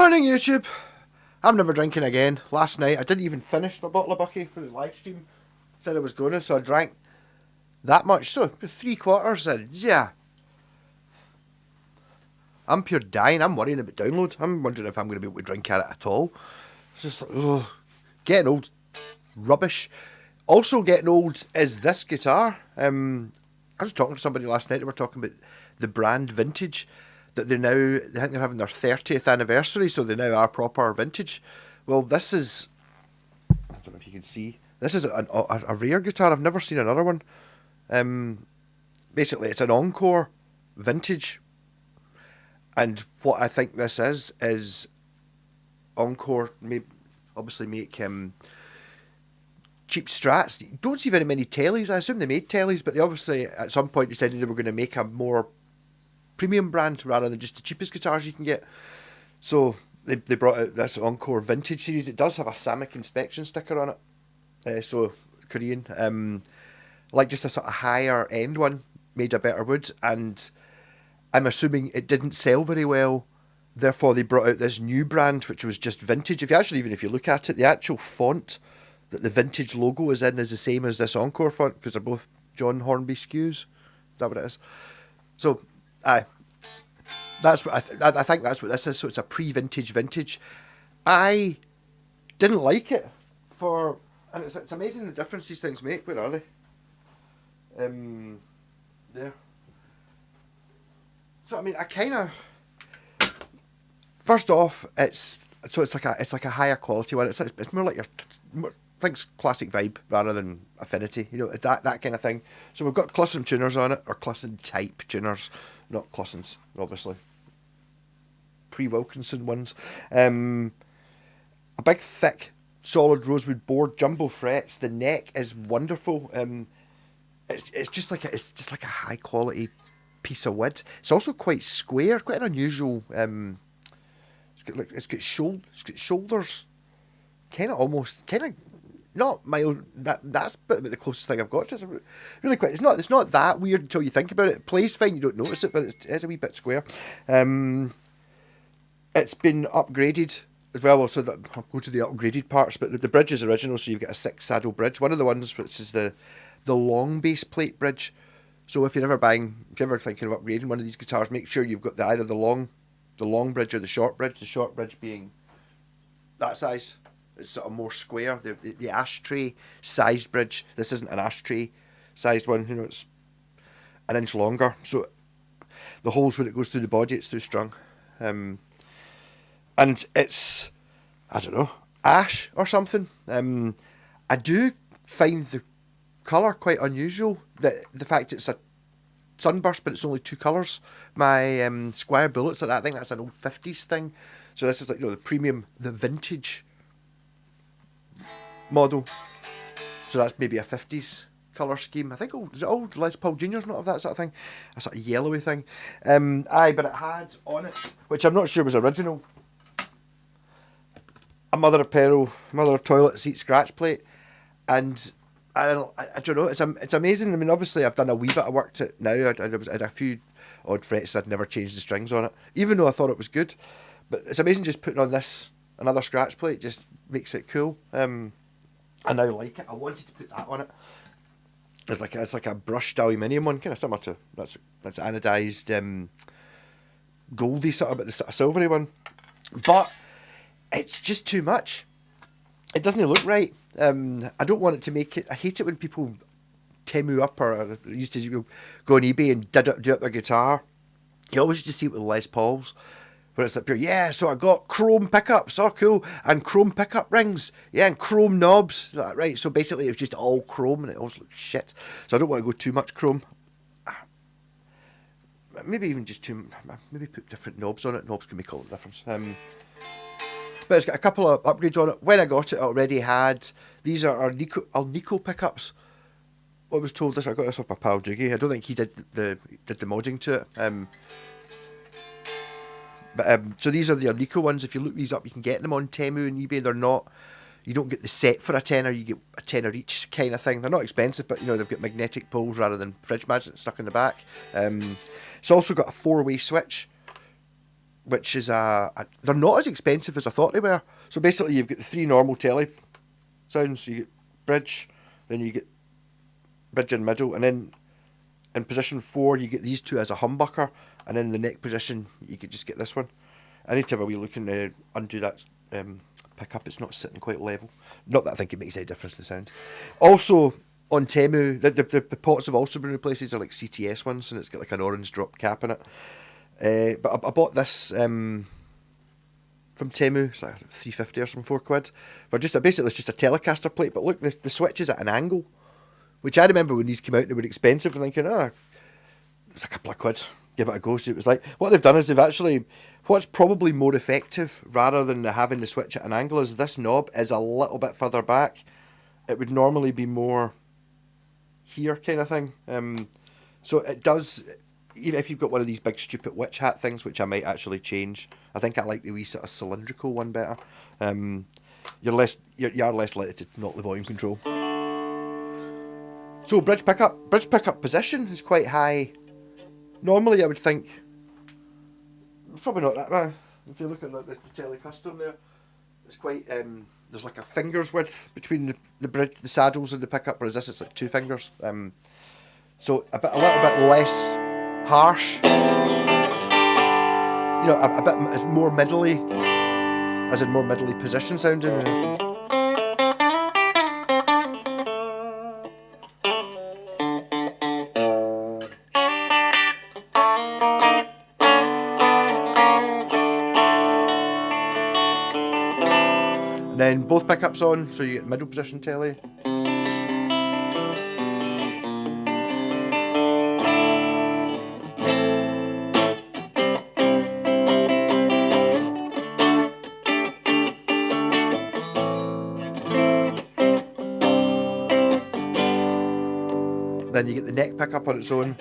Morning, YouTube. I'm never drinking again. Last night I didn't even finish my bottle of Bucky for the live stream. Said I was going to, so I drank that much. So 3/4 and yeah. I'm pure dying. I'm worrying about download. I'm wondering if I'm going to be able to drink at it at all. It's just like, ugh. Getting old. Rubbish. Also getting old is this guitar. I was talking to somebody last night. They were talking about the brand Vintage. That they think they're having their 30th anniversary, so they now are proper vintage. Well, this is, I don't know if you can see, this is a rare guitar. I've never seen another one. Basically, it's an encore vintage. And what I think this is encore, obviously make cheap Strats. You don't see very many Tellies. I assume they made Tellies, but they obviously, at some point, decided they were going to make a more premium brand rather than just the cheapest guitars you can get. So they brought out this Encore Vintage series. It does have a Samick inspection sticker on it, so Korean. Like just a sort of higher end one, made of better wood, and I'm assuming it didn't sell very well. Therefore, they brought out this new brand, which was just Vintage. Even if you look at it, the actual font that the Vintage logo is in is the same as this Encore font because they're both John Hornby skews. Is that what it is? So. That's what I think that's what this is. So it's a pre-vintage. I didn't like it and it's amazing the difference these things make. Where are they? There. So I mean, I kind of. First off, it's like a higher quality one. It's more like thinks classic vibe rather than affinity. You know, it's that kind of thing. So we've got Clusson tuners on it, or Clusson type tuners. Not Clussons, obviously. Pre-Wilkinson ones. A big, thick, solid rosewood board, jumbo frets. The neck is wonderful. It's just like a high quality piece of wood. It's also quite square, quite an unusual. It's got shoulders, kind of not mild. That's about the closest thing I've got to. It's really quite. It's not that weird until you think about it. It plays fine, you don't notice it, but it's a wee bit square. It's been upgraded as well. So that I'll go to the upgraded parts, but the bridge is original. So you've got a 6-saddle bridge. One of the ones which is the long base plate bridge. So if you're ever thinking of upgrading one of these guitars, make sure you've got either the long bridge or the short bridge. The short bridge being that size. It's sort of more square. The ashtray sized bridge. This isn't an ashtray sized one. You know, it's an inch longer. So the holes when it goes through the body, it's too strong. And it's, I don't know, ash or something. I do find the colour quite unusual. The fact it's a sunburst, but it's only 2 colours. My Squire Bullets, I think that's an old 50s thing. So this is like, you know, the premium, the vintage model. So that's maybe a 50s colour scheme. I think old Les Paul Jr.'s not of that sort of thing. A sort of yellowy thing. But it had on it, which I'm not sure was original, a mother of pearl, mother of toilet seat scratch plate. And I don't know, it's amazing. I mean, obviously I've done a wee bit of work to it now. I had a few odd frets. I'd never changed the strings on it, even though I thought it was good. But it's amazing just putting on this, another scratch plate, just makes it cool. I now like it. I wanted to put that on it. It's like a brushed aluminium one, kind of similar to that's anodized goldy sort of, but the sort of silvery one. But it's just too much. It doesn't look right. I don't want it to make it. I hate it when people Temu up or used to go on eBay and do up their guitar. You always just see it with Les Pauls. Where it's like pure, yeah, so I got chrome pickups, oh cool, and chrome pickup rings, yeah, and chrome knobs, like, right, so basically it was just all chrome and it always looked shit, so I don't want to go too much chrome. Maybe even just maybe put different knobs on it, knobs can make all the difference. But it's got a couple of upgrades on it. When I got it, I already had, these are our Nico pickups. I was told this, I got this off my pal Jiggy, I don't think he did the modding to it. So these are the Nico ones. If you look these up, you can get them on Temu and eBay. They're not, you don't get the set for a tenner, you get a tenner each kind of thing. They're not expensive, but you know, they've got magnetic poles rather than fridge magnets stuck in the back. It's also got a 4-way switch. which is they're not as expensive as I thought they were. So basically, you've got the three normal telly sounds. So you get bridge, then you get bridge in middle, and then in position 4 you get these two as a humbucker, and in the neck position you could just get this one. I need to have a wee look and undo that pickup. It's not sitting quite level. Not that I think it makes any difference to the sound. Also on Temu, the pots have also been replaced. These are like CTS ones, and it's got like an orange drop cap in it. But I bought this from Temu. It's like £3.50 or something, £4. For just basically it's just a telecaster plate. But look, the switch is at an angle, which I remember when these came out they were expensive. And thinking, it's a couple of quid. Give it a go. So it was like what they've done is they've actually, what's probably more effective rather than having the switch at an angle is this knob is a little bit further back. It would normally be more here kind of thing. So it does, even if you've got one of these big stupid witch hat things, which I might actually change. I think I like the wee sort of cylindrical one better. You are less likely to knock the volume control. So bridge pickup position is quite high. Normally I would think, probably not that bad. If you look at the telecaster there, it's quite, there's like a finger's width between the bridge, the saddles and the pickup, whereas this it's like 2 fingers. So a little bit less harsh. You know, a bit more middly, as in more middly position sounding. And then both pickups on, so you get middle position telly. Then you get the neck pickup on its own.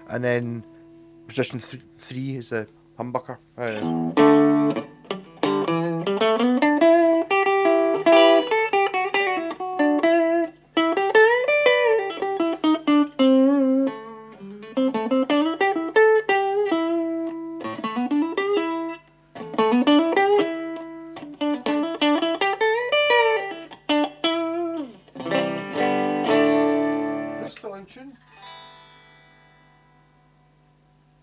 And then position 3 is the humbucker. Is it still in tune?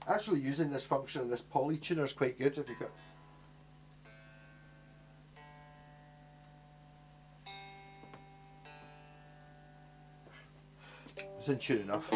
Actually using this function and this poly tuner is quite good if you've got. It's in tune enough.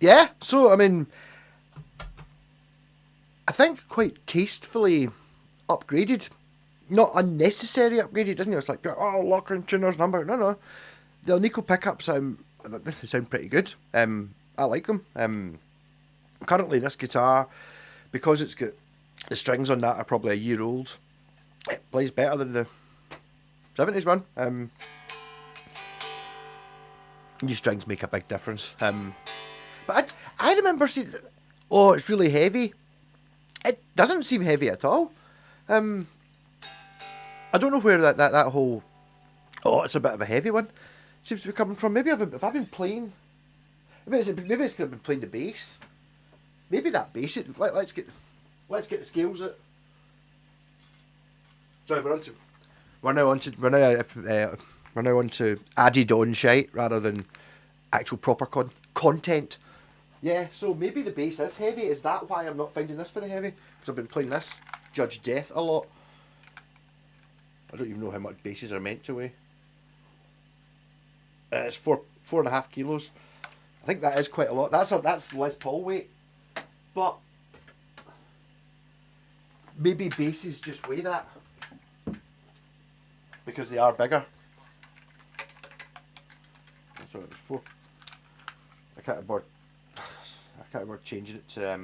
yeah, so, I mean, I think quite tastefully upgraded. Not unnecessary upgraded, isn't it? It's like, oh, locker and tuners number. No. The Nico pickups, they sound pretty good. I like them. Currently, this guitar, because it's got the strings on that are probably a year old, it plays better than the 70s one. New strings make a big difference. But I remember seeing, oh, it's really heavy. It doesn't seem heavy at all. I don't know where that whole, oh, it's a bit of a heavy one, seems to be coming from. Maybe if I've been playing, maybe it's been playing the bass. Maybe that bass. Let's get the scales out. Sorry, we're now on to added on shite rather than actual proper content. Yeah, so maybe the bass is heavy. Is that why I'm not finding this very heavy? Because I've been playing this Judge Death a lot. I don't even know how much basses are meant to weigh. It's 4.5 kilos. I think that is quite a lot. That's Les Paul weight. But maybe basses just weigh that because they are bigger. So it was 4. I can't remember changing it to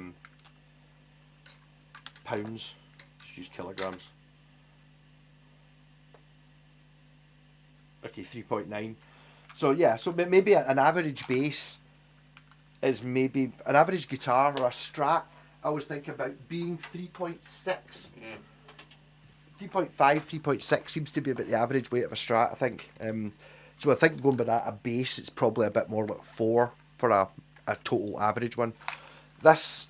pounds. Just use kilograms. Okay, 3.9. So yeah, so maybe an average bass is maybe an average guitar or a Strat. I was thinking about being 3.6. 3.5, 3.6 seems to be about the average weight of a Strat, I think. So I think going by that, a bass, it's probably a bit more like 4 for a total average one. This,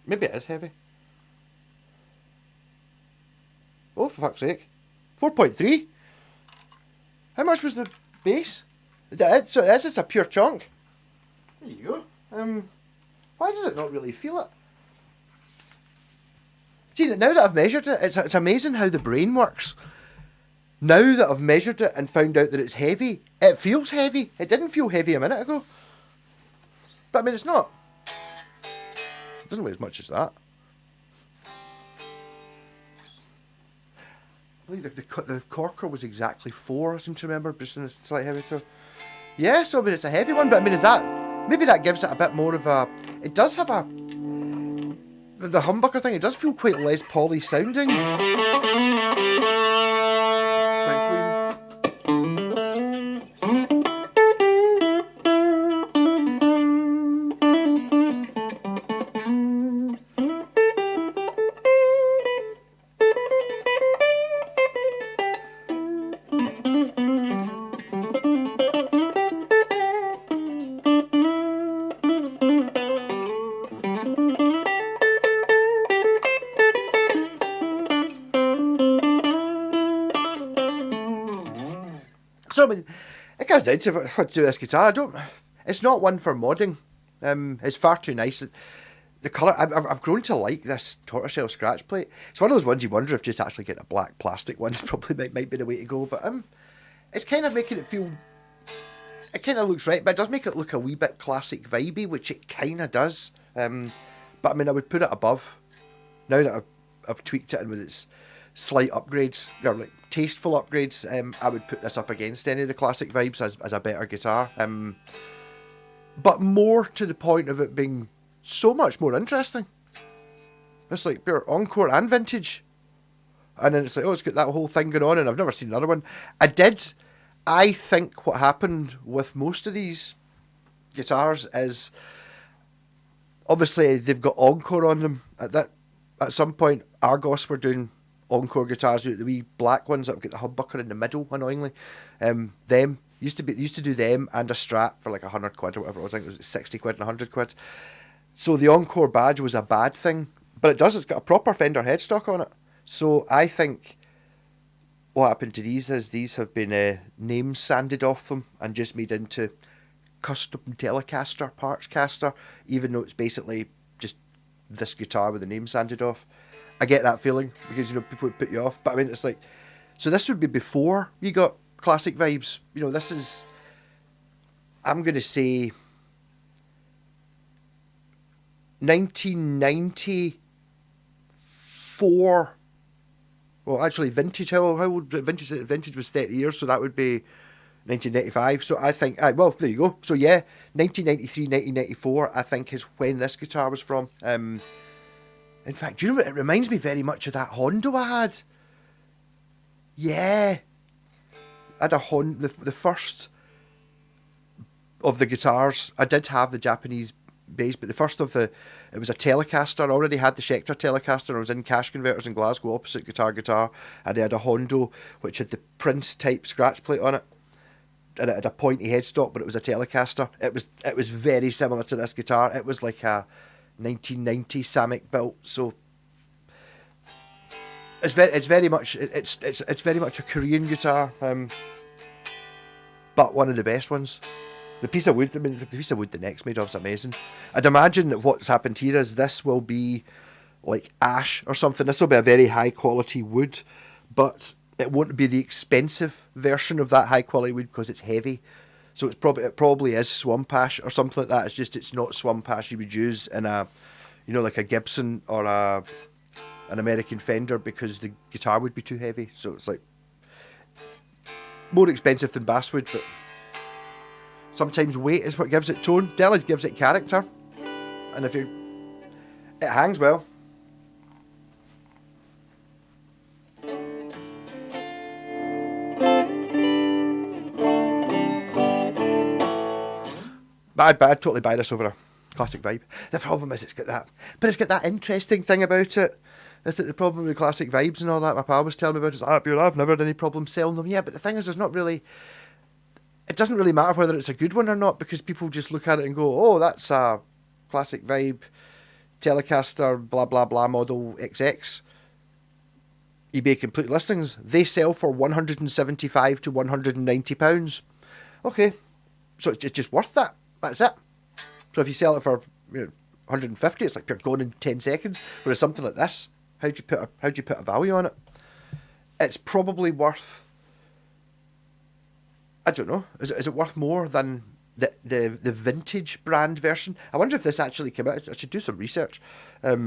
maybe it is heavy. Oh, for fuck's sake. 4.3? How much was the bass? It's a pure chunk. There you go. Why does it not really feel it? See, now that I've measured it, it's amazing how the brain works. Now that I've measured it and found out that it's heavy, it feels heavy. It didn't feel heavy a minute ago. But I mean, it's not. It doesn't weigh as much as that. I believe the corker was exactly 4, I seem to remember, just in a slight heavy. So, yeah, so I mean, it's a heavy one, but I mean, maybe that gives it a bit more of a, it does have the humbucker thing, it does feel quite Les Paul-y sounding. So I mean, it comes down to what to do with this guitar. It's not one for modding. It's far too nice. The colour, I've grown to like this tortoiseshell scratch plate. It's one of those ones you wonder if just actually getting a black plastic one probably might be the way to go. But it's kind of making it feel. It kind of looks right, but it does make it look a wee bit classic vibey, which it kind of does. But I mean, I would put it above. Now that I've tweaked it and with its slight upgrades, or like tasteful upgrades, I would put this up against any of the classic vibes as a better guitar. But more to the point of it being so much more interesting. It's like pure encore and vintage. And then it's like, oh, it's got that whole thing going on, and I've never seen another one. I think what happened with most of these guitars is obviously they've got encore on them. At some point, Argos were doing encore guitars, the wee black ones that have got the humbucker in the middle, annoyingly. Them used to do them and a Strat for like £100 or whatever. I think it was 60 quid and £100. So the encore badge was a bad thing, but it's got a proper Fender headstock on it. So I think what happened to these is these have been names sanded off them and just made into custom telecaster parts caster, even though it's basically just this guitar with the name sanded off. I get that feeling because, people would put you off. But I mean, it's like, so this would be before you got classic vibes. This is I'm going to say 1994. Well, actually, vintage. How old vintage? Vintage was 30 years, so that would be 1995. So I think, well, there you go. So yeah, 1993, 1994, I think is when this guitar was from. In fact, do you know what? It reminds me very much of that Hondo I had. Yeah. I had a Hondo, the first of the guitars. I did have the Japanese bass, but the first of it was a Telecaster. I already had the Schecter Telecaster. I was in Cash Converters in Glasgow, opposite Guitar, and I had a Hondo which had the Prince type scratch plate on it, and it had a pointy headstock, but it was a Telecaster. It was very similar to this guitar. It was like a 1990 Samick built, so it's very much a Korean guitar, but one of the best ones. The piece of wood, the piece of wood the neck's made of is amazing. I'd imagine that what's happened here is this will be like ash or something. This will be a very high quality wood, but it won't be the expensive version of that high quality wood because it's heavy. So it probably is swamp ash or something like that. It's just it's not swamp ash you would use in a, like a Gibson or an American Fender, because the guitar would be too heavy. So it's like more expensive than basswood, but sometimes weight is what gives it tone. Definitely gives it character. And it hangs well. But I'd totally buy this over a classic vibe. The problem is it's got that interesting thing about it. Is that the problem with classic vibes and all that? My pal was telling me about is, I've never had any problem selling them. Yeah, but the thing is, it doesn't really matter whether it's a good one or not, because people just look at it and go, oh, that's a classic vibe Telecaster blah blah blah model XX. eBay complete listings. They sell for £175 to £190. Okay, so it's just worth that. That's it. So if you sell it for 150, it's like you're gone in 10 seconds. Whereas something like this, how'd you put a value on it? It's probably worth, I don't know. Is it worth more than the vintage brand version? I wonder if this actually came out. I should do some research. I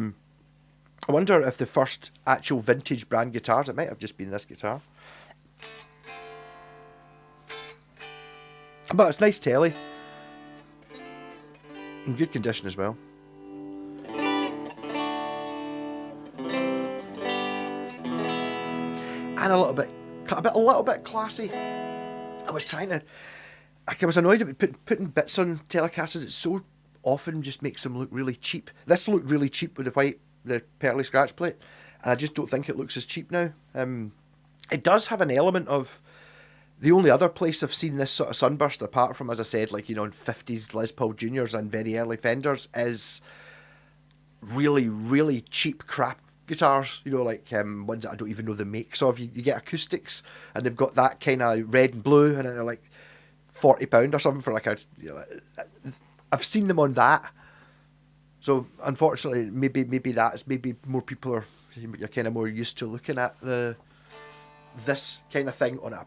wonder if the first actual vintage brand guitars, it might have just been this guitar. But it's nice telly. In good condition as well. And a little bit classy. I was annoyed about putting bits on Telecasters. It so often just makes them look really cheap. This looked really cheap with the pearly scratch plate, and I just don't think it looks as cheap now. It does have an element of, the only other place I've seen this sort of sunburst, apart from, as I said, like, in 50s Les Paul Juniors and very early Fenders, is really, really cheap crap guitars, like ones that I don't even know the makes of. You get acoustics and they've got that kind of red and blue, and they're like £40 or something for like a. I've seen them on that, so unfortunately, maybe more people you're kind of more used to looking at this kind of thing on a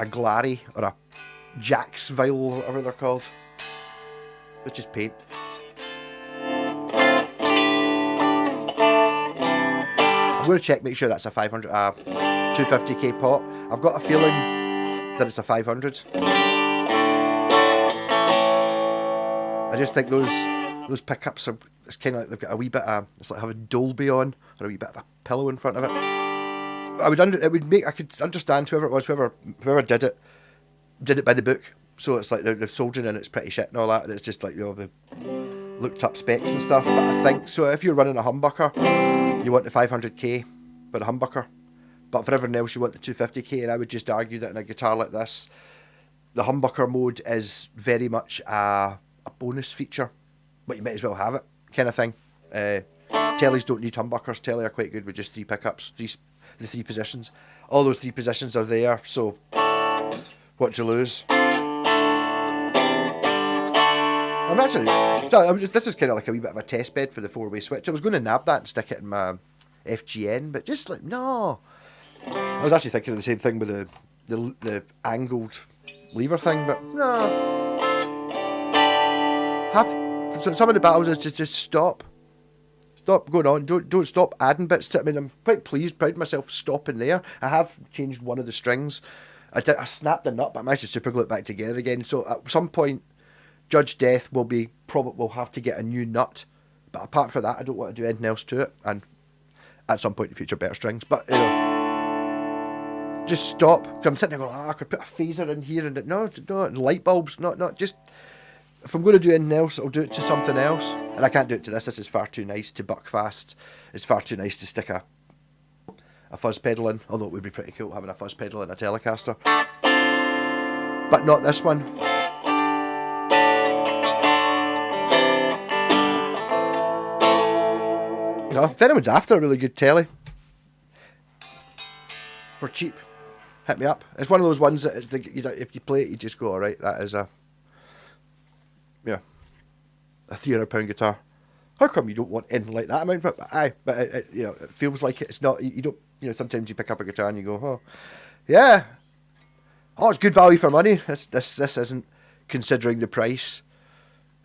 Glary or a Jacksville, or whatever they're called, which is paint. I'm going to check, make sure that's a 250k pot. I've got a feeling that it's a 500. I just think those pickups it's kind of like they've got a wee bit of, it's like having Dolby on, or a wee bit of a pillow in front of it. I could understand whoever did it by the book. So it's like they've sold it and it's pretty shit and all that, and it's just like, they looked up specs and stuff. But I think, so if you're running a humbucker, you want the 500k for the humbucker, but for everything else you want the 250k. And I would just argue that in a guitar like this, the humbucker mode is very much a bonus feature, but you might as well have it, kind of thing. Tellies don't need humbuckers. Telly are quite good with just 3 pickups, the 3 positions. All those 3 positions are there, so what to lose? This is kind of like a wee bit of a test bed for the 4-way switch. I was going to nab that and stick it in my FGN, but just like, no. I was actually thinking of the same thing with the angled lever thing, but no. So some of the battles is just stop. Stop going on. Don't stop adding bits to it. I mean, I'm quite proud of myself stopping there. I have changed one of the strings. I snapped the nut, but I managed to super glue it back together again. So at some point, Judge Death will have to get a new nut. But apart from that, I don't want to do anything else to it. And at some point in the future, better strings. But just stop. I'm sitting there going, I could put a phaser in here and no, light bulbs, not just. If I'm going to do anything else, I'll do it to something else. And I can't do it to this. This is far too nice to buck fast. It's far too nice to stick a fuzz pedal in. Although it would be pretty cool having a fuzz pedal and a telecaster. But not this one. You know, if anyone's after a really good telly for cheap, hit me up. It's one of those ones that is if you play it, you just go, all right, that is a £300 guitar. How come you don't want anything like that amount for it? But it feels like it's not. You don't. Sometimes you pick up a guitar and you go, oh, yeah, it's good value for money. This isn't considering the price,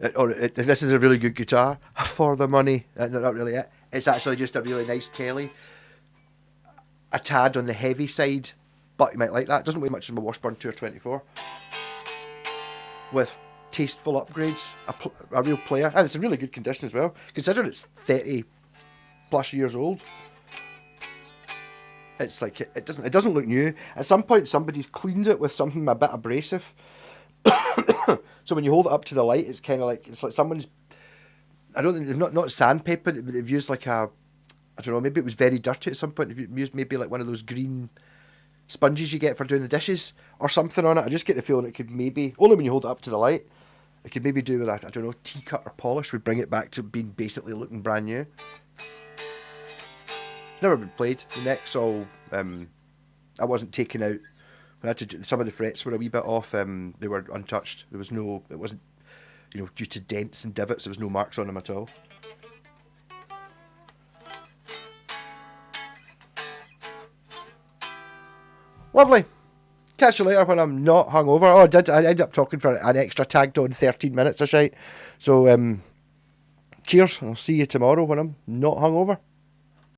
this is a really good guitar for the money. Not really it. It's actually just a really nice telly. A tad on the heavy side, but you might like that. It doesn't weigh much as my Washburn Tour 24. With tasteful upgrades, a real player, and it's in really good condition as well, considering it's 30 plus years old. It's like it doesn't look new. At some point, somebody's cleaned it with something a bit abrasive. So when you hold it up to the light, it's like someone's. I don't think they've not sandpaper, but they've used like I don't know, maybe it was very dirty at some point. They've used maybe like one of those green sponges you get for doing the dishes or something on it. I just get the feeling it could maybe, only when you hold it up to the light, it could maybe do with I don't know, tea cut or polish would bring it back to being basically looking brand new. It's never been played. The neck's all, I wasn't taken out. When I had to do, some of the frets were a wee bit off. They were untouched. It wasn't, due to dents and divots. There was no marks on them at all. Lovely. Catch you later when I'm not hungover. Oh, I ended up talking for an extra tagged on 13 minutes of shite. So, cheers. I'll see you tomorrow when I'm not hungover.